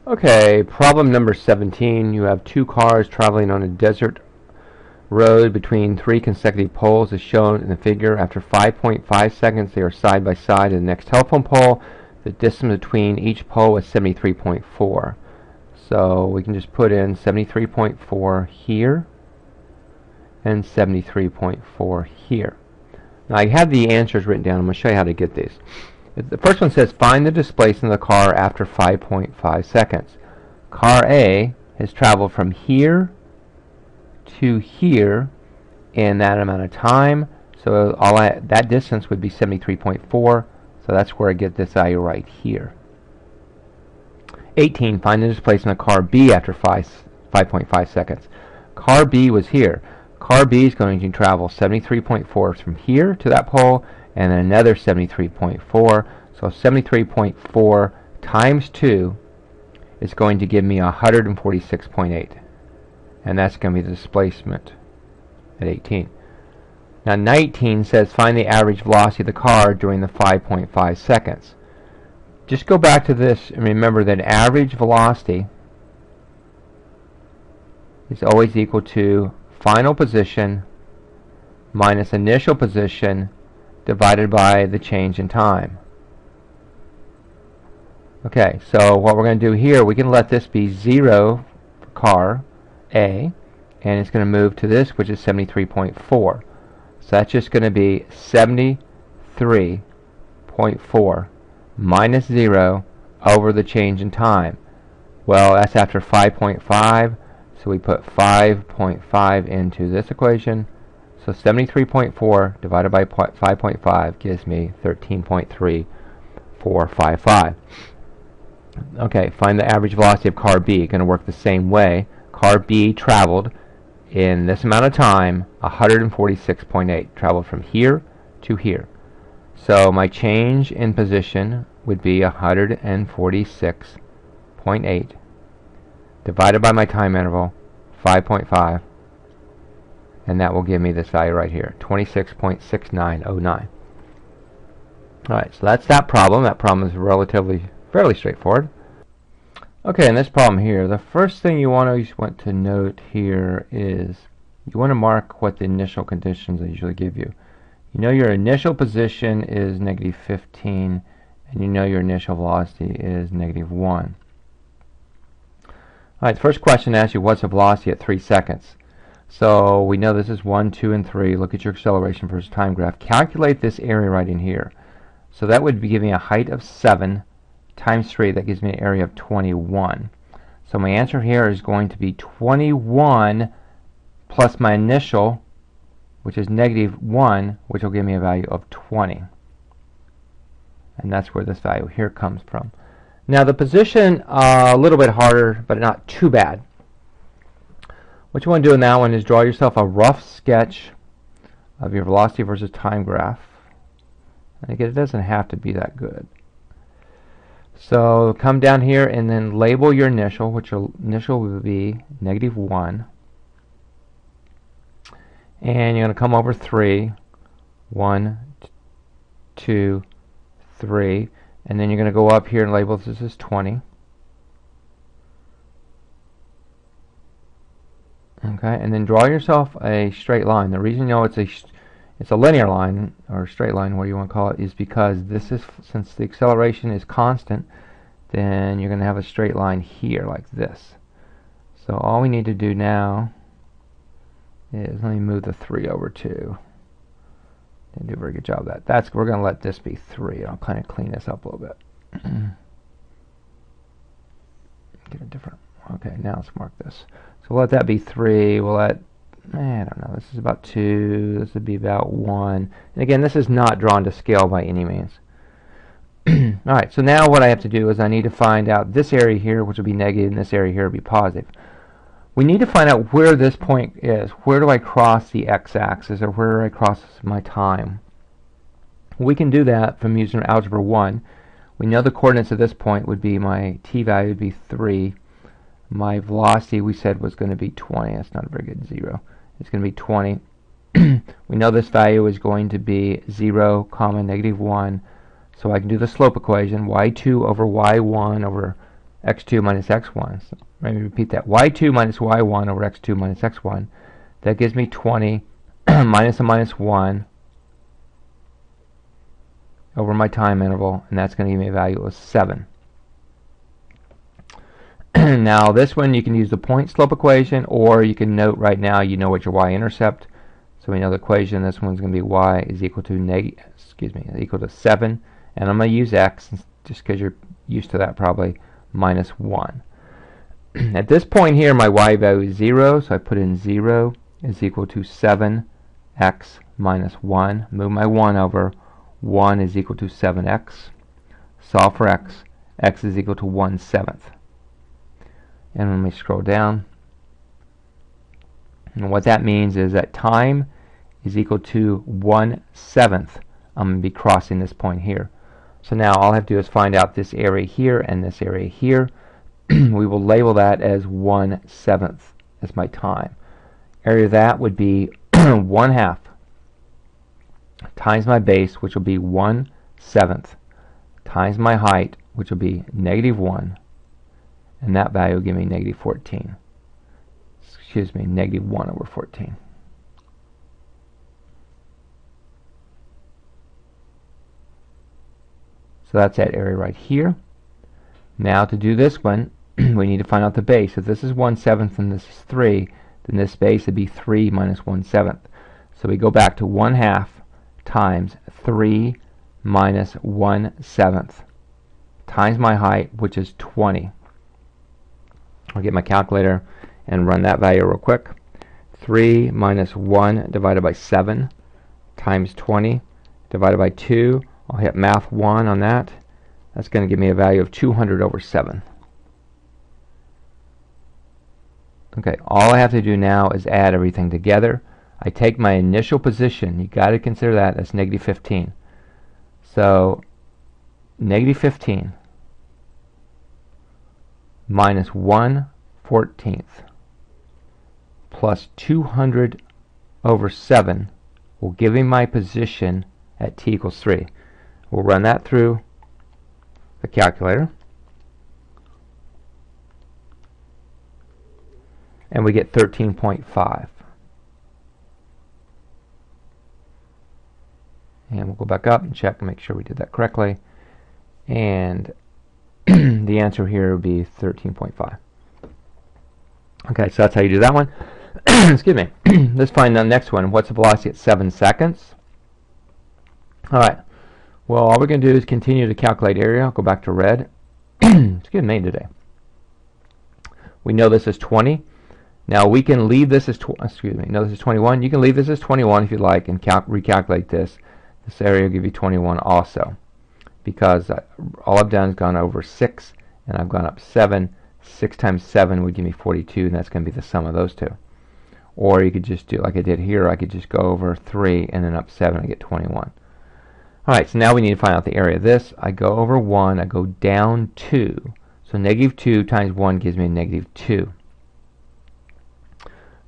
Okay, problem number 17. You have two cars traveling on a desert road between three consecutive poles as shown in the figure. After 5.5 seconds, they are side by side at the next telephone pole. The distance between each pole is 73.4. So we can just put in 73.4 here and 73.4 here. Now I have the answers written down. I'm going to show you how to get these. The first one says find the displacement of the car after 5.5 seconds. Car A has traveled from here to here in that amount of time. So that distance would be 73.4. So that's where I get this value right here. 18. Find the displacement of car B after 5.5 seconds. Car B was here. Car B is going to travel 73.4 from here to that pole, and then another 73.4. So 73.4 times 2 is going to give me 146.8. And that's going to be the displacement at 18. Now 19 says find the average velocity of the car during the 5.5 seconds. Just go back to this and remember that average velocity is always equal to final position minus initial position divided by the change in time. Okay, so what we're going to do here, we can let this be 0 for car A, and it's going to move to this, which is 73.4. So that's just going to be 73.4 minus 0 over the change in time. Well, that's after 5.5, so we put 5.5 into this equation. So 73.4 divided by 5.5 gives me 13.3455. Okay, find the average velocity of car B. Going to work the same way. Car B traveled in this amount of time 146.8. Traveled from here to here. So my change in position would be 146.8 divided by my time interval 5.5, and that will give me this value right here, 26.6909. Alright, so that's that problem. That problem is fairly straightforward. Okay, in this problem here, the first thing you want to note here is you want to mark what the initial conditions they usually give you. You know your initial position is negative 15, and you know your initial velocity is negative 1. Alright, the first question asks you what's the velocity at 3 seconds. So we know this is 1, 2, and 3. Look at your acceleration versus time graph. Calculate this area right in here. So that would be giving a height of 7 times 3. That gives me an area of 21. So my answer here is going to be 21 plus my initial, which is negative 1, which will give me a value of 20. And that's where this value here comes from. Now the position, a little bit harder, but not too bad. What you want to do in that one is draw yourself a rough sketch of your velocity versus time graph. And again, it doesn't have to be that good. So come down here and then label your initial, which your initial will be negative 1. And you're going to come over 3. 1, 2, 3. And then you're going to go up here and label this as 20. Okay, and then draw yourself a straight line. The reason you know it's a linear line, or a straight line, what you want to call it, is because this is, since the acceleration is constant, then you're going to have a straight line here like this. So all we need to do now is, let me move the 3 over 2. Didn't do a very good job of that. We're going to let this be 3. I'll kind of clean this up a little bit. Get a different. Okay, now let's mark this. So we'll let that be 3. We'll let, I don't know, this is about 2. This would be about 1. And again, this is not drawn to scale by any means. Alright, so now what I have to do is I need to find out this area here, which will be negative, and this area here will be positive. We need to find out where this point is. Where do I cross the x-axis, or where do I cross my time? We can do that from using Algebra 1. We know the coordinates of this point would be, my t-value would be 3. My velocity we said was going to be 20. That's not a very good 0. It's going to be 20. We know this value is going to be 0, comma, negative 1. So I can do the slope equation, y2 over y1 over x2 minus x1. So let me repeat that. y2 minus y1 over x2 minus x1. That gives me 20 minus a minus 1 over my time interval, and that's going to give me a value of 7. Now this one you can use the point slope equation, or you can note right now you know what your y-intercept. So we know the equation. This one's going to be y is equal to equal to 7, and I'm going to use x just because you're used to that probably, minus 1. At this point here, my y value is 0, so I put in 0 is equal to 7x minus 1. Move my 1 over. 1 is equal to 7x. Solve for x. X is equal to 1/7. And when we scroll down, and what that means is that time is equal to 1/7. I'm going to be crossing this point here. So now all I have to do is find out this area here and this area here. We will label that as 1/7 as my time. Area of that would be 1/2 times my base, which will be 1/7, times my height, which will be -1, and that value will give me -14. Excuse me, -1 over 14. So that's that area right here. Now to do this one, we need to find out the base. If this is 1/7 and this is 3, then this base would be 3 minus 1/7. So we go back to 1/2 times 3 minus 1/7 times my height, which is 20. I'll get my calculator and run that value real quick. 3 minus 1 divided by 7 times 20 divided by 2. I'll hit math 1 on that. That's going to give me a value of 200 over 7. Okay, all I have to do now is add everything together. I take my initial position. You got to consider that as -15. So -15 minus 1/14 plus 200 over 7 will give me my position at t equals 3. We'll run that through the calculator, and we get 13.5. And we'll go back up and check and make sure we did that correctly. And the answer here would be 13.5. Okay, so that's how you do that one. Excuse me. Let's find the next one. What's the velocity at 7 seconds? All right. Well, all we're going to do is continue to calculate area. I'll go back to red. Excuse me today. We know this is 20. Now we can leave this as this is 21. You can leave this as 21 if you like and recalculate this. This area will give you 21 also, because all I've done is gone over 6 and I've gone up 7. 6 times 7 would give me 42, and that's going to be the sum of those two. Or you could just do like I did here. I could just go over 3 and then up 7. I get 21. Alright, so now we need to find out the area of this. I go over 1, I go down 2. So -2 times 1 gives me a -2.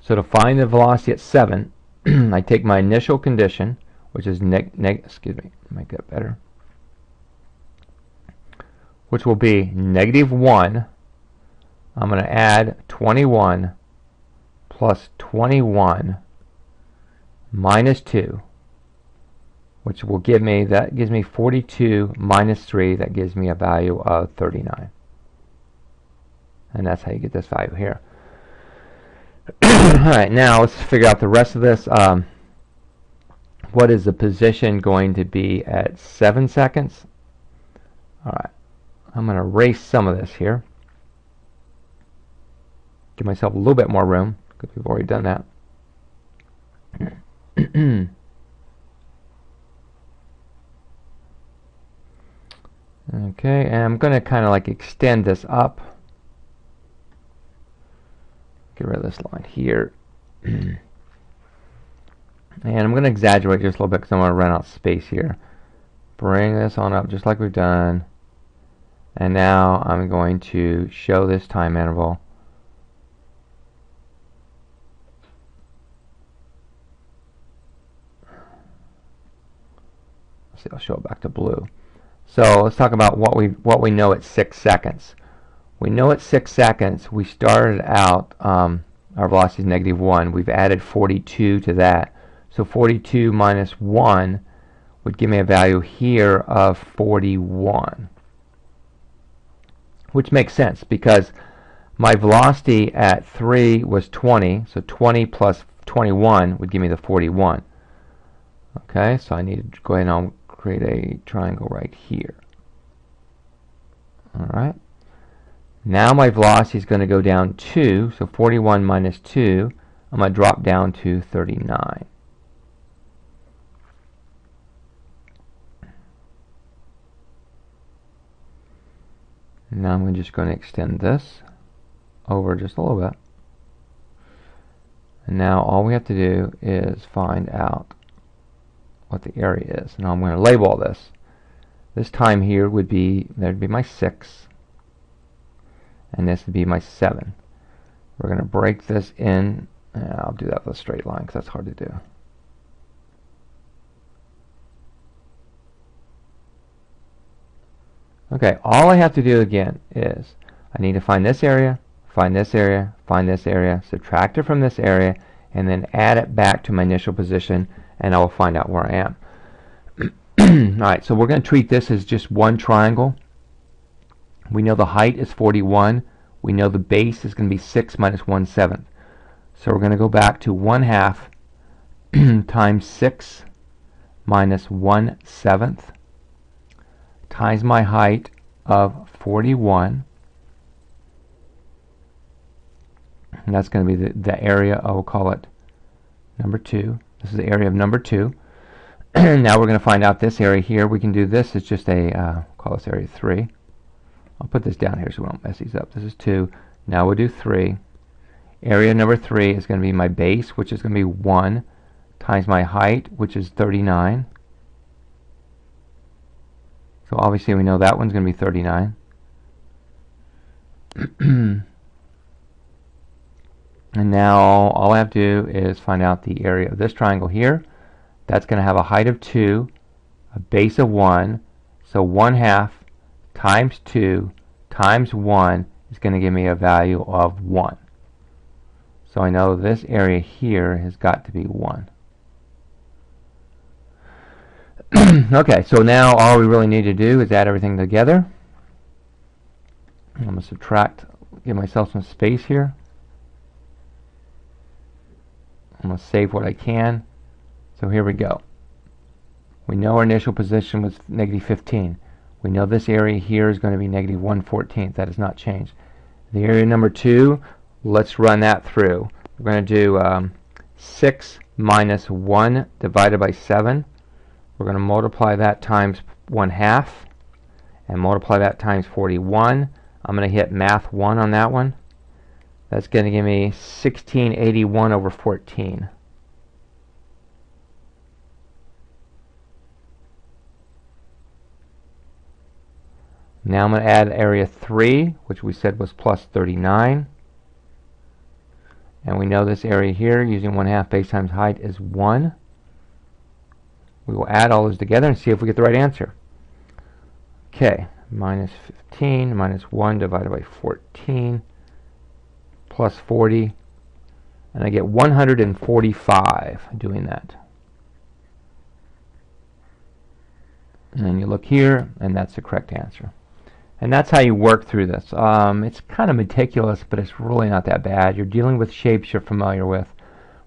So to find the velocity at 7, I take my initial condition, which is make that better, which will be -1. I'm going to add 21 plus 21 minus 2, which will give me, that gives me 42 minus 3, that gives me a value of 39. And that's how you get this value here. Alright, now let's figure out the rest of this. What is the position going to be at 7 seconds? Alright, I'm going to erase some of this here. Give myself a little bit more room, because we've already done that. Okay, and I'm going to kind of like extend this up. Get rid of this line here. And I'm going to exaggerate just a little bit because I'm going to run out of space here. Bring this on up just like we've done. And now I'm going to show this time interval. See, I'll show it back to blue. So let's talk about what we know at 6 seconds. We know it's 6 seconds. We started out, our velocity is -1. We've added 42 to that. So 42 minus 1 would give me a value here of 41. Which makes sense because my velocity at 3 was 20. So 20 plus 21 would give me the 41. Okay, so I need to go ahead and create a triangle right here. Alright. Now my velocity is going to go down 2. So 41 minus 2, I'm going to drop down to 39. Now I'm just going to extend this over just a little bit. And now all we have to do is find out what the area is. Now I'm going to label all this. This time here would be, there'd be my 6. And this would be my 7. We're going to break this in. I'll do that with a straight line because that's hard to do. Okay, all I have to do again is I need to find this area, find this area, find this area, subtract it from this area, and then add it back to my initial position, and I will find out where I am. Alright, so we're going to treat this as just one triangle. We know the height is 41. We know the base is going to be 6 minus 1/7. So we're going to go back to 1/2 times 6 minus 1/7 times my height of 41. And that's going to be the area, I will call it number 2. This is the area of number 2. Now we're going to find out this area here. We can do this. It's just a, call this area 3. I'll put this down here so we don't mess these up. This is 2. Now we'll do 3. Area number 3 is going to be my base, which is going to be 1, times my height, which is 39. So obviously we know that one's going to be 39. And now all I have to do is find out the area of this triangle here. That's going to have a height of 2, a base of 1. So 1/2 times 2 times 1 is going to give me a value of 1. So I know this area here has got to be 1. Okay, so now all we really need to do is add everything together. I'm going to subtract, give myself some space here. I'm going to save what I can. So here we go. We know our initial position was -15. We know this area here is going to be -1/14. That has not changed. The area number 2, let's run that through. We're going to do 6 minus 1 divided by 7. We're going to multiply that times 1/2 and multiply that times 41. I'm going to hit math 1 on that one. That's going to give me 1681 over 14. Now I'm going to add area 3, which we said was plus 39. And we know this area here, using 1/2 base times height, is 1. We will add all those together and see if we get the right answer. Okay, minus 15 minus 1 divided by 14 plus 40. And I get 145 doing that. And then you look here, and that's the correct answer. And that's how you work through this. It's kind of meticulous, but it's really not that bad. You're dealing with shapes you're familiar with,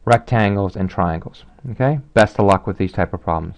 rectangles and triangles. Okay? Best of luck with these type of problems.